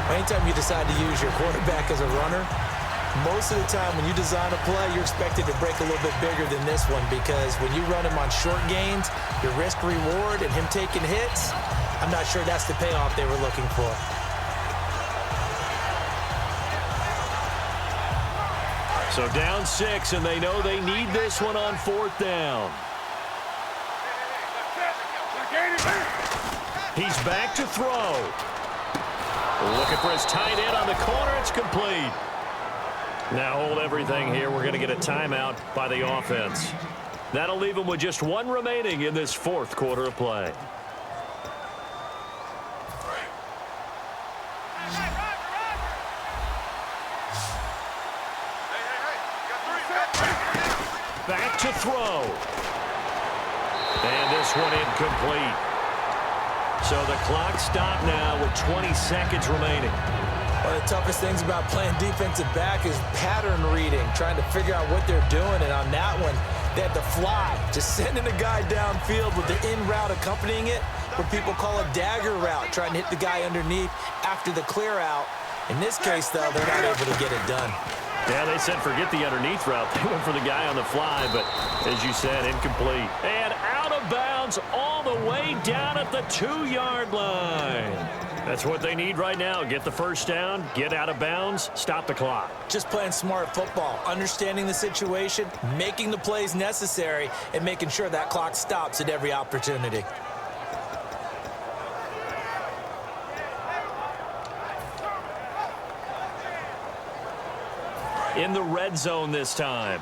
Anytime you decide to use your quarterback as a runner, most of the time when you design a play, you're expected to break a little bit bigger than this one because when you run him on short gains, your risk-reward and him taking hits, I'm not sure that's the payoff they were looking for. So down 6, and they know they need this one on 4th down. He's back to throw. Looking for his tight end on the corner. It's complete. Now hold everything here. We're going to get a timeout by the offense. That'll leave them with just 1 remaining in this 4th quarter of play. Back to throw. And this one incomplete. So the clock stopped now with 20 seconds remaining. One of the toughest things about playing defensive back is pattern reading, trying to figure out what they're doing. And on that one, they had to fly, just sending a guy downfield with the in route accompanying it, what people call a dagger route, trying to hit the guy underneath after the clear out. In this case, though, they're not able to get it done. Yeah, they said forget the underneath route. They went for the guy on the fly, but as you said, incomplete. And out of bounds all the way down at the 2-yard line. That's what they need right now. Get the first down, get out of bounds, stop the clock. Just playing smart football, understanding the situation, making the plays necessary, and making sure that clock stops at every opportunity. In the red zone this time.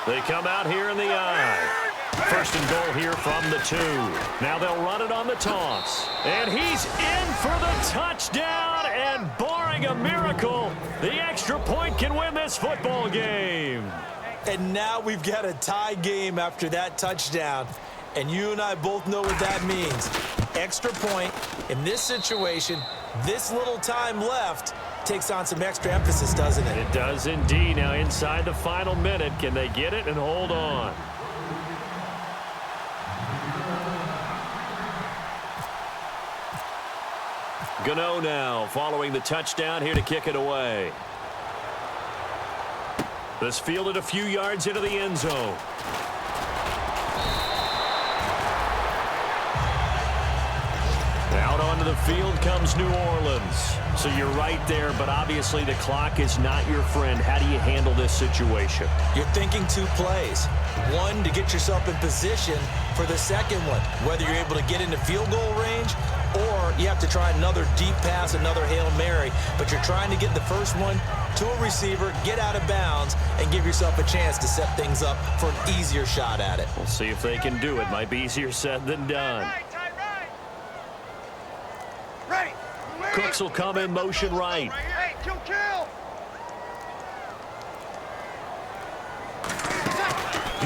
They come out here in the eye. First and goal here from the 2. Now they'll run it on the toss. And he's in for the touchdown. And barring a miracle, the extra point can win this football game. And now we've got a tie game after that touchdown. And you and I both know what that means. Extra point in this situation, this little time left, takes on some extra emphasis, doesn't it? It does indeed. Now inside the final minute, can they get it and hold on? Gano now following the touchdown here to kick it away. This fielded a few yards into the end zone. Out onto the field comes New Orleans. So you're right there, but obviously the clock is not your friend. How do you handle this situation? You're thinking 2 plays. One, to get yourself in position for the second one, whether you're able to get into field goal range or you have to try another deep pass, another Hail Mary, but you're trying to get the first one to a receiver, get out of bounds, and give yourself a chance to set things up for an easier shot at it. We'll see if they can do it. Might be easier said than done. Cooks will come in motion right. Hey, kill.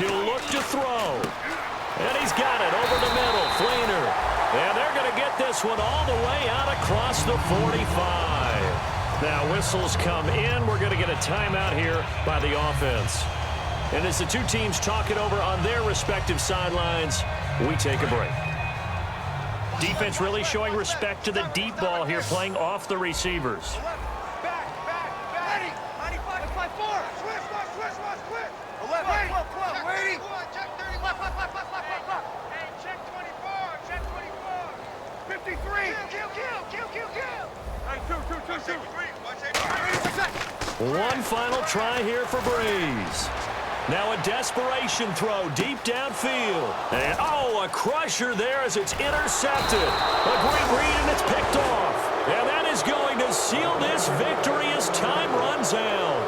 He'll look to throw. And he's got it over the middle. Flainer. And they're going to get this one all the way out across the 45. Now whistles come in. We're going to get a timeout here by the offense. And as the 2 teams talk it over on their respective sidelines, we take a break. Defense really showing respect to the deep ball here, playing off the receivers. Back. Ready. 95, 5-4. Switch. 11, 12, waiting. Check 30, left. Hey, check 24. 53. Kill. Hey, 2. One final try here for Breeze. Now a desperation throw deep downfield. And, a crusher there as it's intercepted. A great read, and it's picked off. And that is going to seal this victory as time runs out.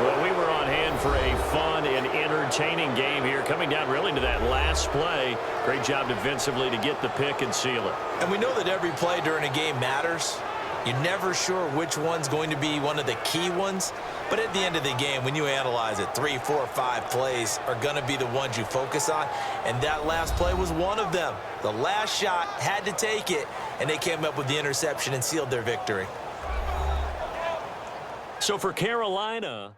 Well, we were on hand for a fun and entertaining game here, coming down really to that last play. Great job defensively to get the pick and seal it. And we know that every play during a game matters. You're never sure which one's going to be one of the key ones. But at the end of the game, when you analyze it, 3, 4, 5 plays are going to be the ones you focus on. And that last play was one of them. The last shot had to take it, and they came up with the interception and sealed their victory. So for Carolina...